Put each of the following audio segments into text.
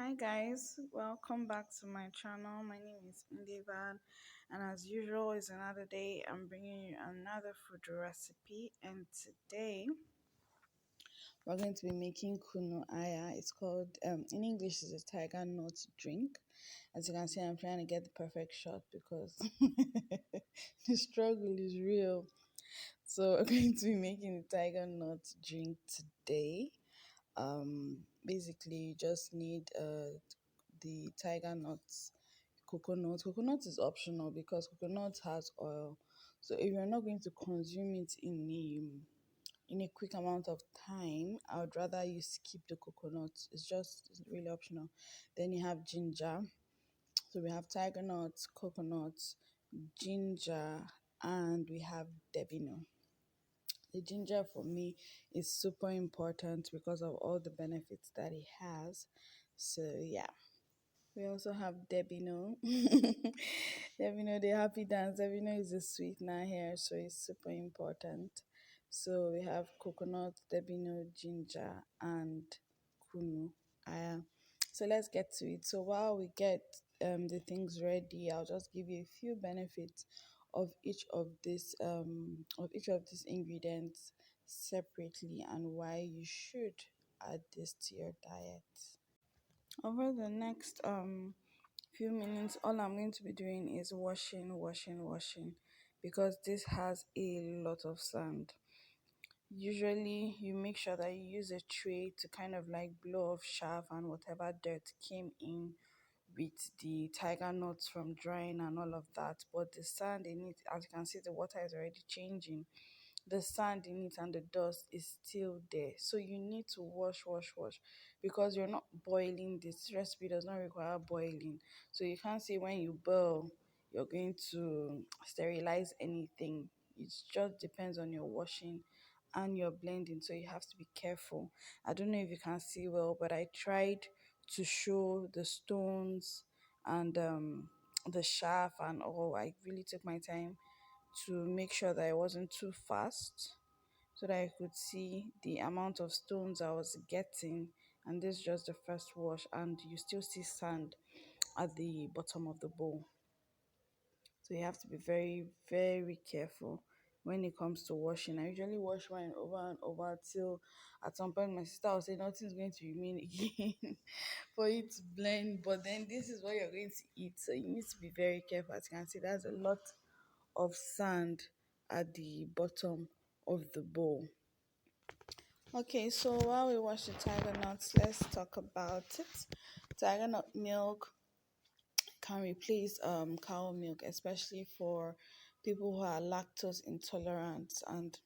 Hi guys, welcome back to my channel. My name is MDEVAAN, and as usual, it's another day. I'm bringing you another food recipe, and today we're going to be making Kunun Aya. It's called, in English, it's a tiger nut drink. As you can see, I'm trying to get the perfect shot because the struggle is real. So we're going to be making the tiger nut drink today. Basically, you just need the tiger nuts, coconut. Coconut is optional because coconut has oil. So if you're not going to consume it in a quick amount of time, I would rather you skip the coconut. It's really optional. Then you have ginger. So we have tiger nuts, coconuts, ginger, and we have devino. The ginger for me is super important because of all the benefits that it has. So yeah. We also have Debino. Debino, the happy dance. Debino is a sweetener here, so it's super important. So we have coconut, Debino, ginger, and Kunu Aya. So let's get to it. So while we get the things ready, I'll just give you a few benefits of each of these ingredients separately and why you should add this to your diet. Over the next few minutes, all I'm going to be doing is washing because this has a lot of sand. Usually you make sure that you use a tray to kind of like blow off chaff and whatever dirt came in with the tiger nuts from drying and all of that, but the sand in it, as you can see, the water is already changing. The sand in it and the dust is still there, so you need to wash because you're not boiling. This recipe does not require boiling, so you can't say when you boil you're going to sterilize anything. It just depends on your washing and your blending, so you have to be careful. I don't know if you can see well, but I tried to show the stones and the shaft and all. I really took my time to make sure that it wasn't too fast so that I could see the amount of stones I was getting. And this is just the first wash, and you still see sand at the bottom of the bowl. So you have to be very, very careful when it comes to washing. I usually wash mine over and over till at some point my sister will say nothing's going to remain again for it to blend. But then this is what you're going to eat, so you need to be very careful. As you can see, there's a lot of sand at the bottom of the bowl. Okay, so while we wash the tiger nuts, let's talk about it. Tiger nut milk can replace cow milk, especially for people who are lactose intolerant. And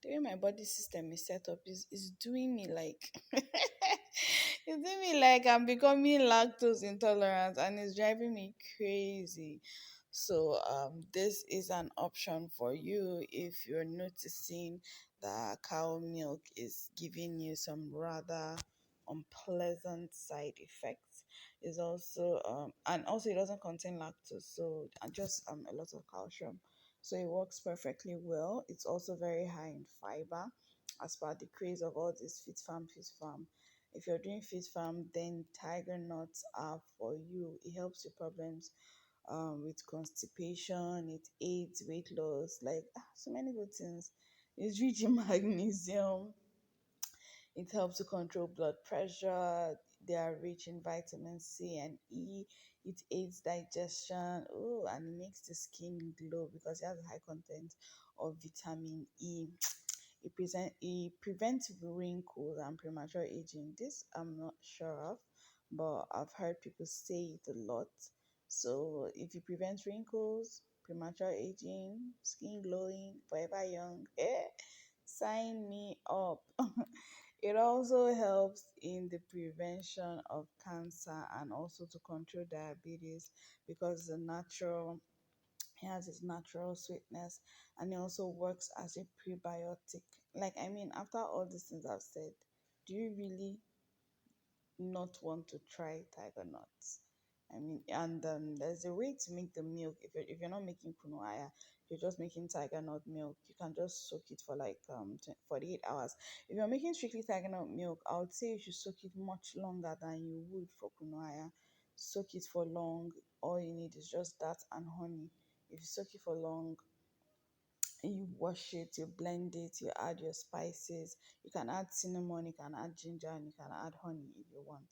the way my body system is set up is doing me like it's doing me like I'm becoming lactose intolerant, and it's driving me crazy. So this is an option for you if you're noticing that cow milk is giving you some rather unpleasant side effects. Is also and also it doesn't contain lactose, so just a lot of calcium, so it works perfectly well. It's also very high in fiber, as per the craze of all this fit farm. If you're doing fit farm, then tiger nuts are for you. It helps your problems with constipation. It aids weight loss, like so many good things. It's rich in magnesium. It helps to control blood pressure. They are rich in vitamin C and E. It aids digestion. Oh, and it makes the skin glow because it has a high content of vitamin E. It prevents wrinkles and premature aging. This I'm not sure of, but I've heard people say it a lot. So if it prevents wrinkles, premature aging, skin glowing, forever young, sign me up. It also helps in the prevention of cancer and also to control diabetes because it has its natural sweetness, and it also works as a prebiotic. Like, I mean, after all these things I've said, do you really not want to try tiger nuts? I mean, and there's a way to make the milk. If you're not making Kunu Aya, you're just making tiger nut milk. You can just soak it for like 48 hours. If you're making strictly tiger nut milk, I would say you should soak it much longer than you would for Kunu Aya. Soak it for long. All you need is just that and honey. If you soak it for long, you wash it, you blend it, you add your spices. You can add cinnamon, you can add ginger, and you can add honey if you want.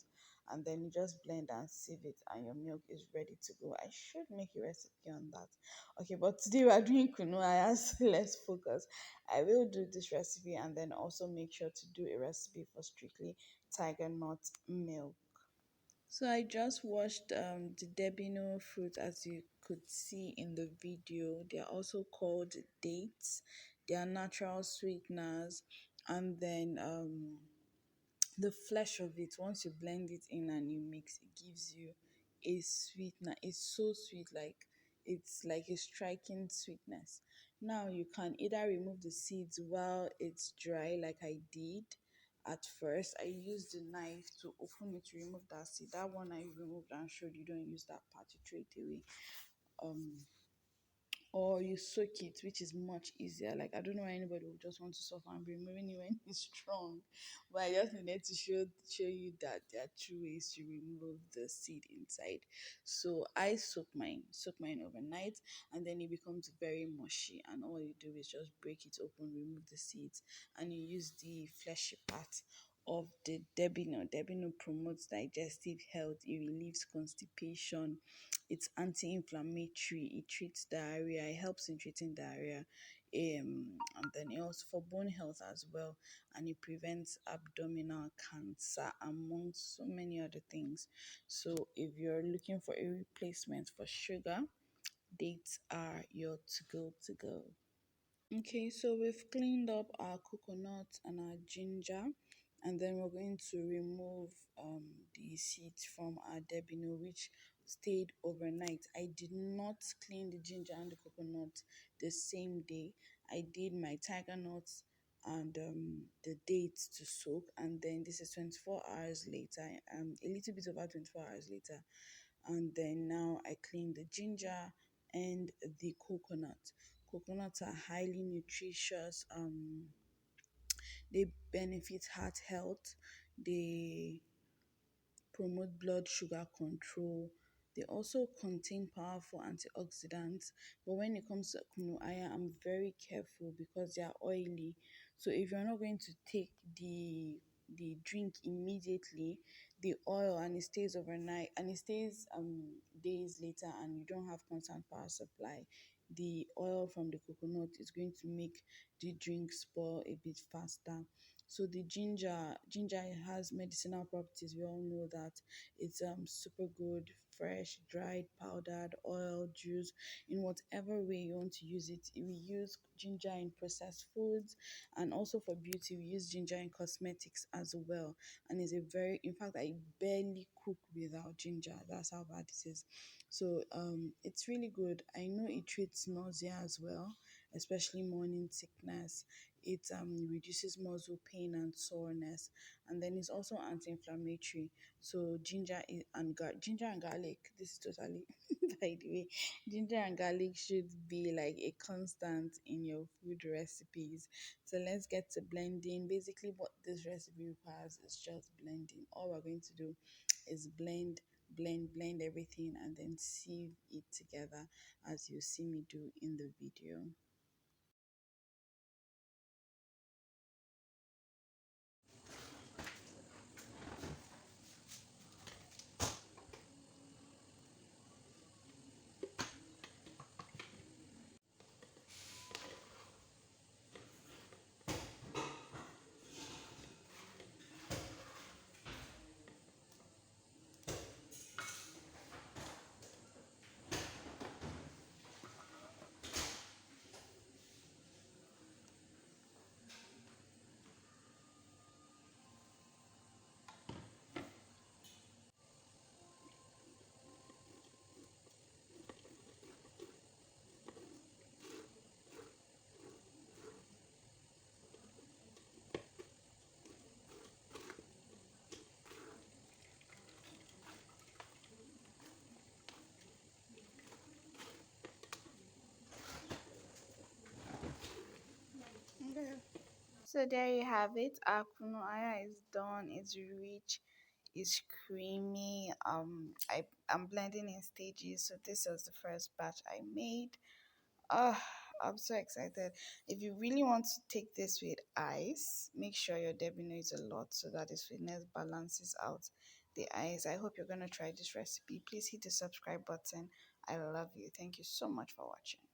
And then you just blend and sieve it, and your milk is ready to go. I should make a recipe on that. Okay, but today we are doing Kunu Aya, so let's focus. I will do this recipe and then also make sure to do a recipe for strictly tiger nut milk. So I just washed the debino fruit as you could see in the video. They are also called dates. They are natural sweeteners, and then the flesh of it, once you blend it in and you mix, it gives you a sweetener. It's so sweet, it's like a striking sweetness. Now you can either remove the seeds while it's dry, like I did at first. I used the knife to open it to remove that seed. That one I removed and showed you, don't use that part, to throw it away. Or you soak it, which is much easier. Like, I don't know why anybody would just want to suffer and be removing it when it's strong. But I just needed to show you that there are two ways to remove the seed inside. So I soak mine overnight, and then it becomes very mushy. And all you do is just break it open, remove the seeds, and you use the fleshy part of the debino. Debino promotes digestive health, it relieves constipation, it's anti-inflammatory, it treats diarrhea, it helps in treating diarrhea, and then it also for bone health as well, and it prevents abdominal cancer amongst so many other things. So if you're looking for a replacement for sugar, dates are your to go. Okay, so we've cleaned up our coconut and our ginger, and then we're going to remove the seeds from our debino, which stayed overnight. I did not clean the ginger and the coconut the same day. I did my tiger nuts and the dates to soak, and then this is 24 hours later, a little bit over 24 hours later. And then now I clean the ginger and the coconut. Coconuts are highly nutritious. They benefit heart health. They promote blood sugar control. They also contain powerful antioxidants. But when it comes to Kunu Aya, I'm very careful because they are oily. So if you're not going to take the drink immediately, the oil, and it stays overnight, and it stays days later, and you don't have constant power supply, the oil from the coconut is going to make the drink spoil a bit faster. So the ginger has medicinal properties. We all know that. It's super good, fresh, dried, powdered, oil, juice, in whatever way you want to use it. We use ginger in processed foods, and also for beauty we use ginger in cosmetics as well. And it's a very, in fact, I barely cook without ginger. That's how bad it is. So it's really good. I know it treats nausea as well, especially morning sickness. It reduces muscle pain and soreness, and then it's also anti-inflammatory. So ginger and garlic. This is totally by the way, ginger and garlic should be like a constant in your food recipes. So let's get to blending. Basically, what this recipe requires is just blending. All we're going to do is blend everything, and then sieve it together as you see me do in the video. So there you have it. Our Kunun Aya is done. It's rich. It's creamy. I'm blending in stages. So this was the first batch I made. Ah, I'm so excited. If you really want to take this with ice, make sure your debino is a lot so that the sweetness balances out the ice. I hope you're gonna try this recipe. Please hit the subscribe button. I love you. Thank you so much for watching.